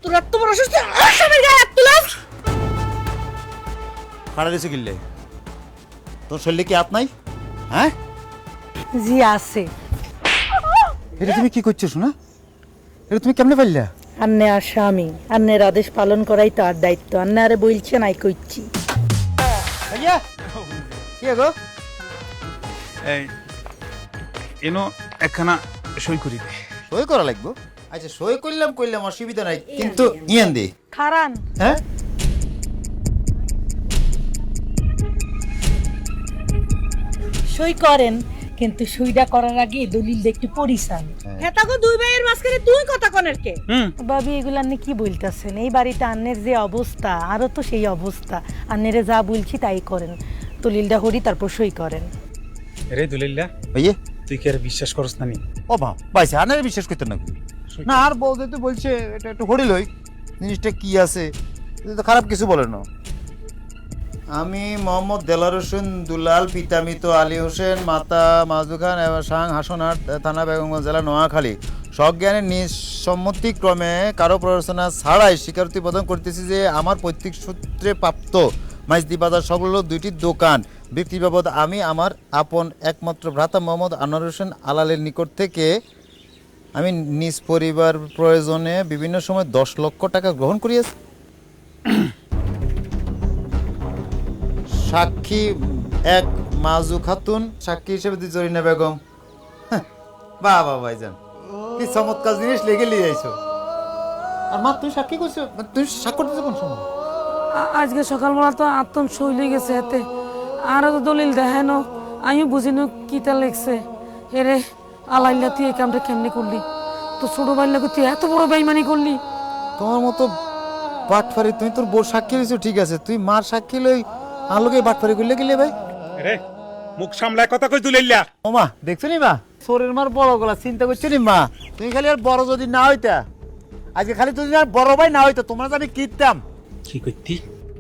তোর এত বড় অসুস্থ আর স্বামীর গায়ে হাত তুলাস? ফাড়া দিছে কিনলে তোর শরীরে কি হাত নাই? হ্যাঁ জি আছে। এটা তুমি কি করছো শোনা? এটা তুমি কেমনে পারলা? আন্নে আর স্বামী, আন্নের আদেশ পালন করাই তার দায়িত্ব। আন্নে আরে বলছেন আই কইছি। ভাইয়া কি গো? এই এনো একখানা সই করি দে। সই করা লাগবো? আচ্ছা সই করলাম অসুবিধা নাই, কিন্তু ইয়ান দি খারান হ্যাঁ সই করেন, কিন্তু সইটা করার আগে দলিল একটু পরিচান। হেতাগো দুই ভাইয়ের মাঝখানে তুই কথা কনের কে? ভাবি এগুলা আপনি কি বলতেছেন? এই বাড়িতে আন্নের যে অবস্থা, আরো তো সেই অবস্থা। আন্নেরে যা বলছি তাই করেন, দলিলটা হরি তারপর সই করেন। রে দুলিল্লা, ভাইয়া তুই কি আর বিশ্বাস করছ না নি? ও মা ভাইসা আনারে বিশ্বাস করতে না না আর বলতে তো বলছে এটা একটু হরিলই জিনিসটা কি আছে, এটা তো খারাপ কিছু বলে না। আমি মোহাম্মদ দেলার হোসেন দুলাল, পিতা মৃত আলী হোসেন, মাতা মাজু খান এবং সাং হাসনহাট, থানা বেগমগঞ্জ, জেলা নোয়াখালী, সজ্ঞানের নিঃসম্মতিক্রমে কারো প্ররোচনা ছাড়াই স্বীকারোক্তি প্রদান করতেছি যে আমার পৈতৃক সূত্রে প্রাপ্ত মাইজদি বাজার সংলগ্ন দুইটি দোকান বিক্রি বাবদ আমি আমার আপন একমাত্র ভ্রাতা মোহাম্মদ আনোয়ার হোসেন আলালের নিকট থেকে আমি নিজ পরিবার প্রয়োজনে বিভিন্ন সময় 10 লক্ষ টাকা গ্রহণ করিয়াছি। সাক্ষী এক মাজু খাতুন, সাক্ষী হিসেবে দুই জরিনা বেগম। বাহ বাহ ভাইজান, কি চমৎকার জিনিস লেগে লিয়ে আইছো। আর মা তুই সাক্ষী করছো, তুই সাক্ষর দিছো কোন সময়? আজকে সকালবেলা তো আত্মন শৈলে গেছে এতে আর তো দলিল দেখানো, আমি বুঝিনি কিতা লেগছে। এরে আলাইল্লা তুই এই কামটা কেমনি করলি? তো ছোট বাইল্লাকে তুই এত বড় বেইমানি করলি? তোমার মতো বাটফারি, তুই তোর বউ সাক্ষী দিছো ঠিক আছে, তুই মার সাক্ষী লই আলোকে বাটফারি করলে গেলে ভাই। রে মুখ সামলায় কথা কই দুলিল্লা। ও মা দেখছো নি মা, শরীর মার বড় গলা চিন্তা করছো নি মা? তুমি খালি আর বড় যদি না হইতা, আজকে খালি তুই আর বড় ভাই না হইতো, তোমরা আমি কিনতাম কি কইতি?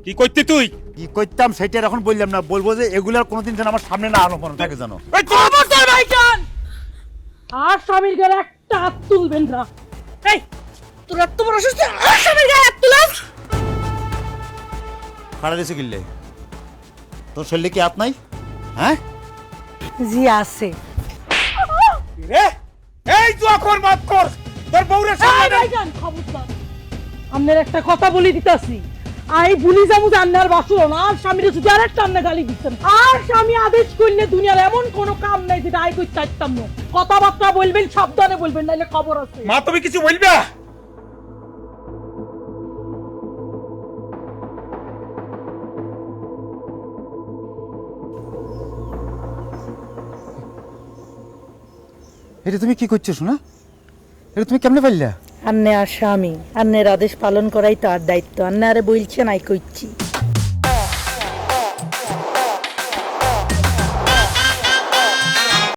কি কইতি তুই? কি করতাম সেটা এখন বললাম না, বলবো যে এগুলার কোনোদিন যেন আমার সামনে না আনো থাকে জানো। খবরদার ভাইজান, আর স্বামীর গায়ে একটা হাত তুলবেন না। এই তোর এত বড় অসুস্থ আর স্বামীর গায়ে হাত তুলাস? ফাড়া দিছে কিনলে তোর শরীরে কি হাত নাই? হ্যাঁ জি আছে। রে এই তুই এখন মাফ কর, তোর বউরে সামনে দে। ভাইজান খবরদার, আপনার একটা কথা বলে দিতাছি, আই ভুলি যাবো যে আন্নার বাসুর না আর স্বামীর শুধু আর একটা আন্না গালি দিচ্ছেন। আর স্বামী আদেশ করলে দুনিয়ার এমন কোনো কাম নাই যেটা আই করতে চাইতাম না। কথাবার্তা বলবেন, সাবধানে বলবেন, নাইলে খবর আছে। মা তুমি কিছু বলবা? এটা তুমি কি করছো শোনা? এটা তুমি কেমনে পারলা? আন্নে আর স্বামী, আন্নের আদেশ পালন করাই তার দায়িত্ব। আন্নে আরে বলছেন আই কইছি।